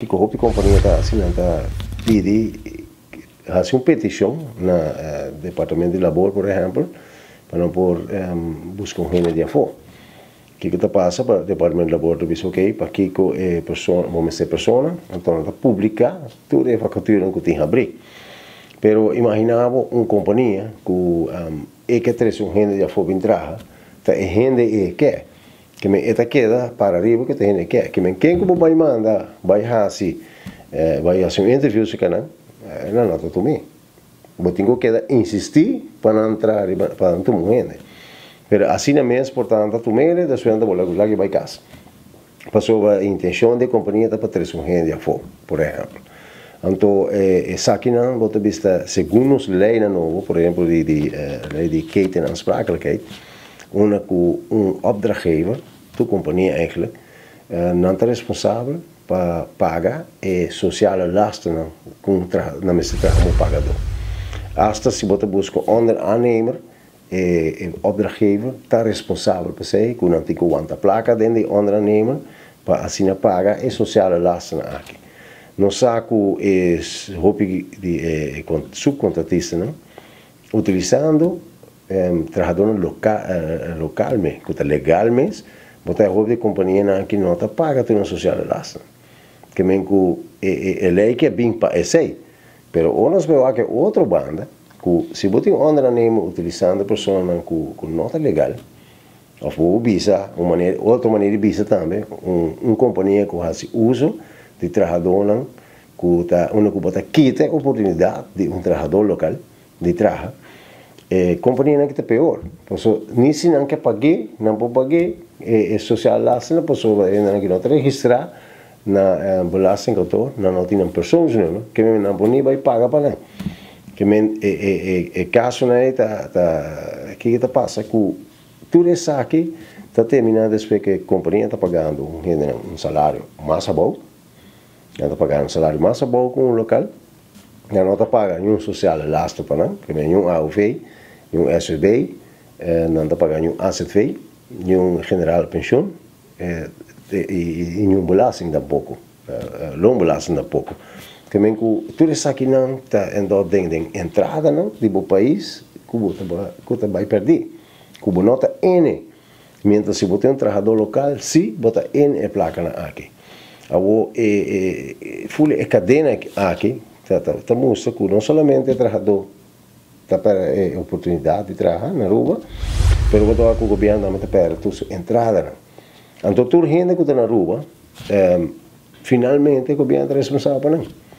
que a companhia está assinando, pede hace uma petição no Departamento de Labor, por exemplo, para não buscar um gente de afora. O que está passando para o Departamento de Labor? Diz, ok, para que vamos ser pessoa, então está publicar tudo é vacatura que tem que abrir. Pero imaginava uma companhia que traz um gente de afora entrar, tá gente que me eta queda para arriba que tem que me quem como vai mandar vai fazer um interview se canal não nota tu me vou tenho que insistir para entrar para tu gente pero assim na mesma portanto tu me da sua anda bola que vai casa passou a intenção de companhia para trazer um gente de afora por exemplo então aqui não vou ter vista segundo as leis novo por exemplo lei de keten en aansprakelijkheid um opdrachtgever, de companhia eigenlijk, não está responsável para pagar sociale lasten na mensen como pagador. Hasta se você busca onderaannemer, opdrachtgever está responsável para você, que não tem que aguentar placa dentro de onderaannemer, para assim pagar sociale lasten aqui. Não saco de subcontratista, não? Utilizando trabalhadores localmente, que legalmente, botar a de companhia que não está paga a social lasten. Que a lei que é bem para esse, mas nós vemos que outra banda, que se você tem undernemer utilizando pessoas que não está legal, ou visa, outra maneira de visa também, uma companhia que faz uso de trabalhador que bota quita a oportunidade de trabalhador local de trabalhar. Companhia não que está pior, porque nisso não quer pagar, não pode pagar, social lasten, não pode não registrar na belasting autor, não tem pessoas não, que não pode nem pagar para não, que caso não que está passa que tudo isso aqui está terminando depois que a companhia está pagando um salário mais bom, está pagando um salário mais bom com o local, não está pagando nenhum social lasten para não, que nenhum AUV um SSB, não está pagando um AZV, um general pensão e um belasting tampouco, loonbelasting tampouco. Também tudo isso aqui não está em ordem de entrada não do país que você vai perder, que você nota N, mientras se você tem trabalhador local, sim, bota N placa aqui. Agora, full cadena aqui, está mostra que não somente o trabalhador para oportunidade de trabalhar na rua, mas o governo também para a entrada. Então, toda gente que está na rua, finalmente o governo é responsável por não.